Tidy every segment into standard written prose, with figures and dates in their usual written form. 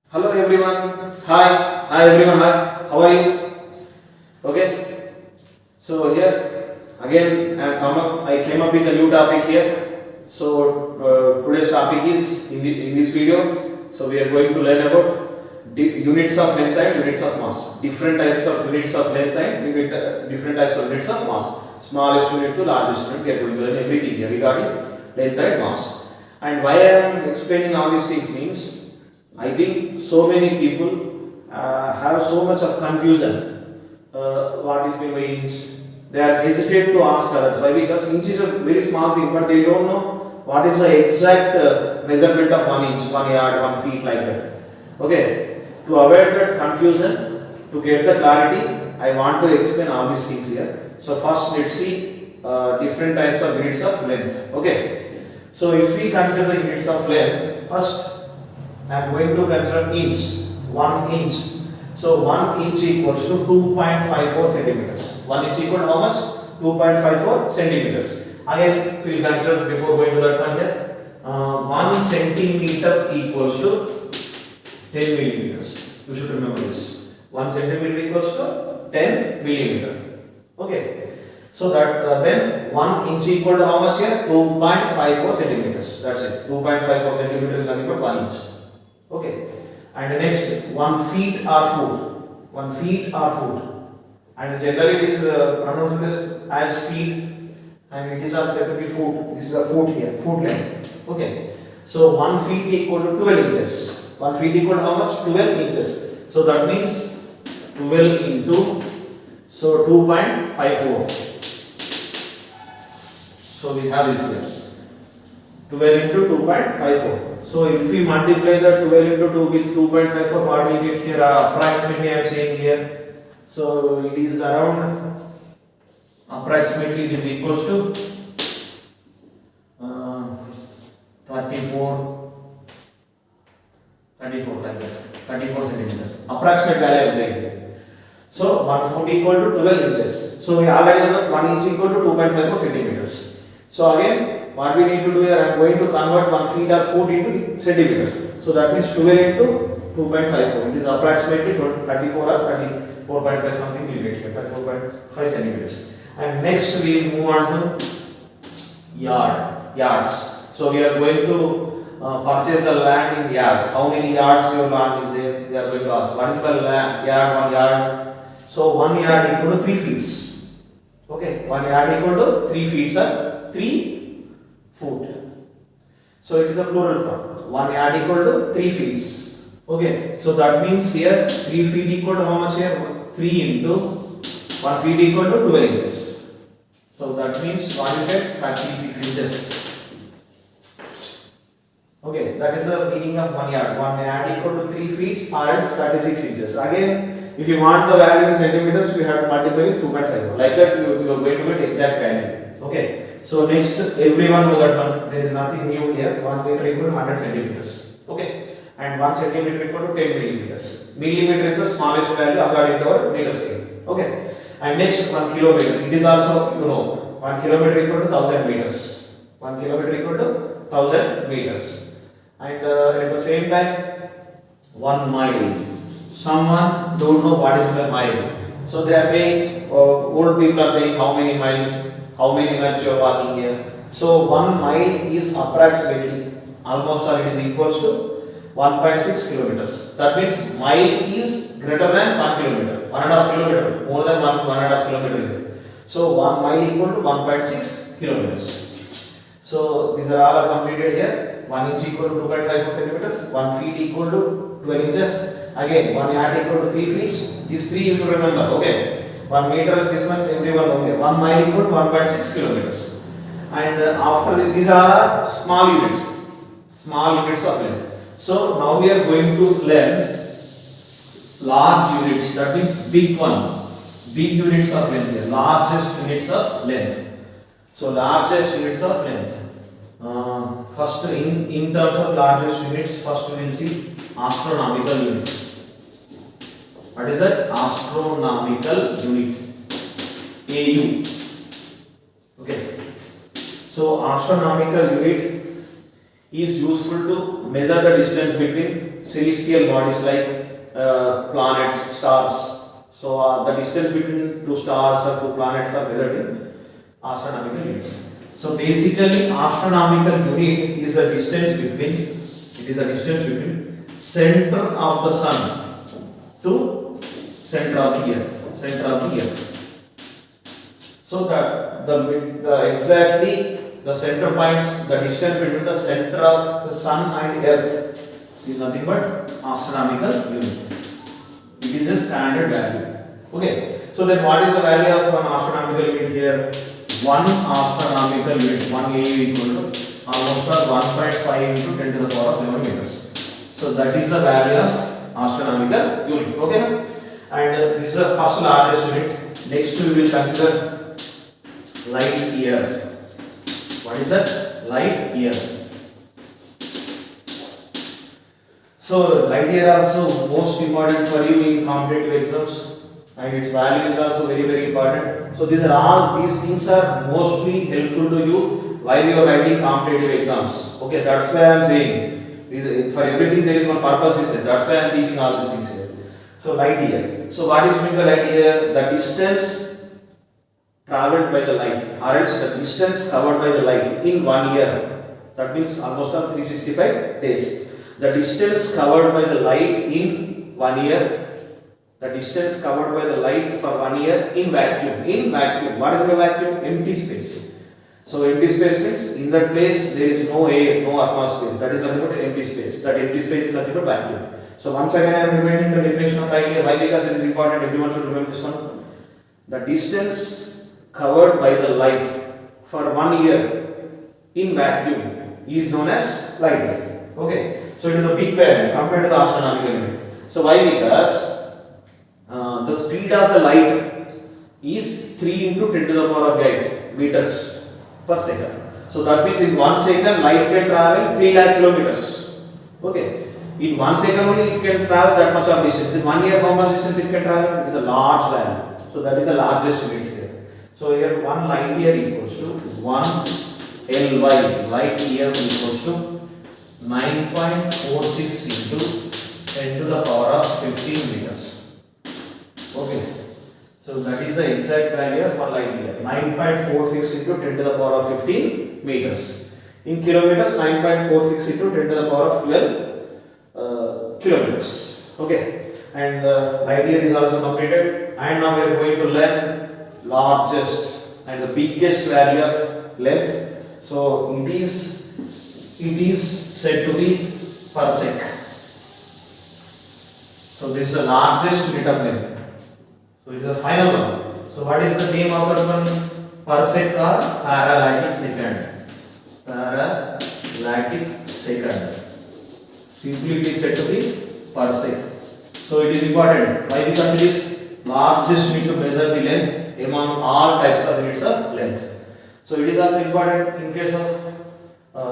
Hello everyone. Hi everyone. Hi. How are you? Okay. So here again I came up with a new topic here. So today's topic is in this video. So we are going to learn about units of length and units of mass. Different types of units of length and different types of units of mass. Smallest unit to largest unit. We are going to learn everything here regarding length and mass. And why I am explaining all these things means I think so many people have so much of confusion. What is meant by inch? They are hesitant to ask others. Why? Because inch is a very small thing, but they don't know what is the exact measurement of 1 inch, 1 yard, 1 feet, like that. Okay. To avoid that confusion, to get the clarity, I want to explain all these things here. So first, let's see different types of units of length. Okay. So if we consider the units of length, first I am going to consider inch, 1 inch. So 1 inch equals to 2.54 centimeters. 1 inch equal to how much? 2.54 centimeters. Again, we will consider before going to that one here. 1 centimeter equals to 10 millimeters. You should remember this. 1 centimeter equals to 10 millimeter. Okay. So that then 1 inch equal to how much here? 2.54 centimeters. That's it. 2.54 centimeters is nothing but 1 inch. Okay. And next, 1 feet or foot. 1 feet or foot. And generally it is pronounced as feet, and it is also said to be foot. This is a foot here, foot length. Okay. So 1 feet equal to 12 inches. 1 feet equal to how much? 12 inches. So that means 12 into 2.54. So we have this here. 12 into 2.54. So if we multiply the 12 into 2 with 2.54, what will get here? Approximately I am saying here. So it is around approximately it is equals to 34 like that. 34 centimeters. Approximate value I am saying here. So 1 foot equal to 12 inches. So we already know that 1 inch equal to 2.54 centimeters. So again, what we need to do here, I am going to convert 1 feet or foot into centimeters. So that means 12 into 2.54. It is approximately 34 or 34.5 something we get here, 34.5 centimeters. And next we move on to yards. So we are going to purchase the land in yards. How many yards your land is there? They are going to ask. What is the land? Yard, 1 yard. So 1 yard equal to 3 feet. Okay, 1 yard equal to 3 feet or 3 foot. So it is a plural form. 1 yard equal to 3 feet. Okay, so that means here 3 feet equal to how much here? 3 into 1 feet equal to 12 inches. So that means what is it? 36 inches. Okay, that is the meaning of 1 yard. 1 yard equal to 3 feet or else 36 inches. Again, if you want the value in centimeters, we have to multiply with 2.54. Like that, you are going to get exact value. Okay. So next, everyone know that one. There is nothing new here. 1 meter equal to 100 centimeters. Okay. And 1 centimeter equal to 10 millimeters. Millimeter is the smallest value according to our meter scale. Okay. And next, 1 kilometer. It is also, 1 kilometer equal to 1000 meters. 1 kilometer equal to 1000 meters. And at the same time, 1 mile. Someone don't know what is a mile. So they are saying, old people are saying how many miles you are walking here. So 1 mile is approximately almost it is equals to 1.6 kilometers. That means mile is greater than 1 kilometer, 1.5 kilometer, more than 1.5 kilometer. So 1 mile equal to 1.6 kilometers. So these are all completed here. 1 inch equal to 2.54 centimeters, 1 feet equal to 12 inches. Again, 1 yard equal to 3 feet. These 3 you should remember. Okay. 1 meter, this one everyone know here. 1 mile equal to 1.6 kilometers. And after these are small units of length. So now we are going to learn large units. That means big units of length here. Largest units of length. So largest units of length. First, in terms of largest units, first we will see astronomical unit. What is that? Astronomical unit. AU. Okay. So astronomical unit is useful to measure the distance between celestial bodies like planets, stars. So the distance between two stars or two planets are measured in astronomical units. So basically, astronomical unit is the distance between center of the sun to center of the earth. So that the exactly the center points, the distance between the center of the sun and earth is nothing but astronomical unit. It is a standard value. Okay. So then what is the value of an astronomical unit here? 1 astronomical unit, 1 AU equal to almost 1.5 into 10 to the power of 11 meters. So that is the value of astronomical unit. Okay. And this is the first largest unit. Next we will consider light year. What is that? Light year. So light year also most important for you in competitive exams, and its value is also very important. So these things are mostly helpful to you while you are writing competitive exams. Okay, that's why I am saying for everything there is one purpose is there. That's why I am teaching all these things here. So light year. So what is meant by light year? The distance traveled by the light, or else the distance covered by the light in 1 year. That means almost 365 days. The distance covered by the light in 1 year. The distance covered by the light for 1 year in vacuum. In vacuum. What is the vacuum? Empty space. So empty space means in that place there is no air, no atmosphere. That is nothing but empty space. That empty space is nothing but vacuum. So once again I am reminding the definition of light year. Why? Because it is important. Everyone should remember this one. The distance covered by the light for 1 year in vacuum is known as light year. Okay. So it is a big value compared to the astronomical unit. So why? Because the speed of the light is 3 into 10 to the power of 8 meters per second. So that means in 1 second light can travel 3 lakh kilometers. Okay. In 1 second only it can travel that much of distance. In 1 year how much distance it can travel? It is a large value. So that is the largest unit here. So here 1 light year equals to 1 LY. Light year equals to 9.46 into 10 to the power of 15 meters. Okay. So that is the exact value of 1 light year. 9.46 into 10 to the power of 15 meters. In kilometers, 9.46 into 10 to the power of 12 kilometers. Okay. And light year is also completed. And now we are going to learn largest and the biggest value of length. So it is said to be parsec. So this is the largest unit of length. So it is the final one. So what is the name of that one? Parsec or paralatic second. Paralatic second. Simply it is said to be parsec. So it is important. Why? Because it is largest unit to measure the length among all types of units of length. So it is also important in case of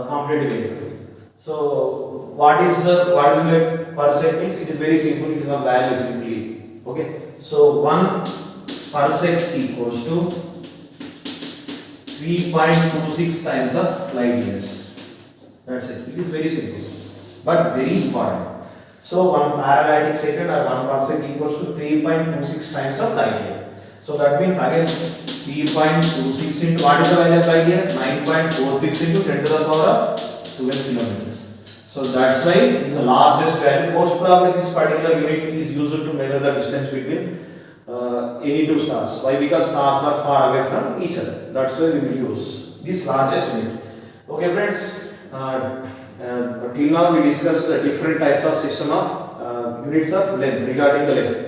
competitive exam. So what is like parsec means? It is very simple. It is a value simply. Okay. So 1 parsec equals to 3.26 times of light years. That's it. It is very simple, but very important. So 1 paralatic second or 1 parsec equals to 3.26 times of light year. So that means again 3.26 into what is the value of light year? 9.46 into 10 to the power of 12 kilometers. So that's why it is the largest value. Most probably this particular unit is used to measure the distance between any two stars. Why? Because stars are far away from each other. That's why we will use this largest unit. Okay friends, till now we discussed the different types of system of units of length regarding the length.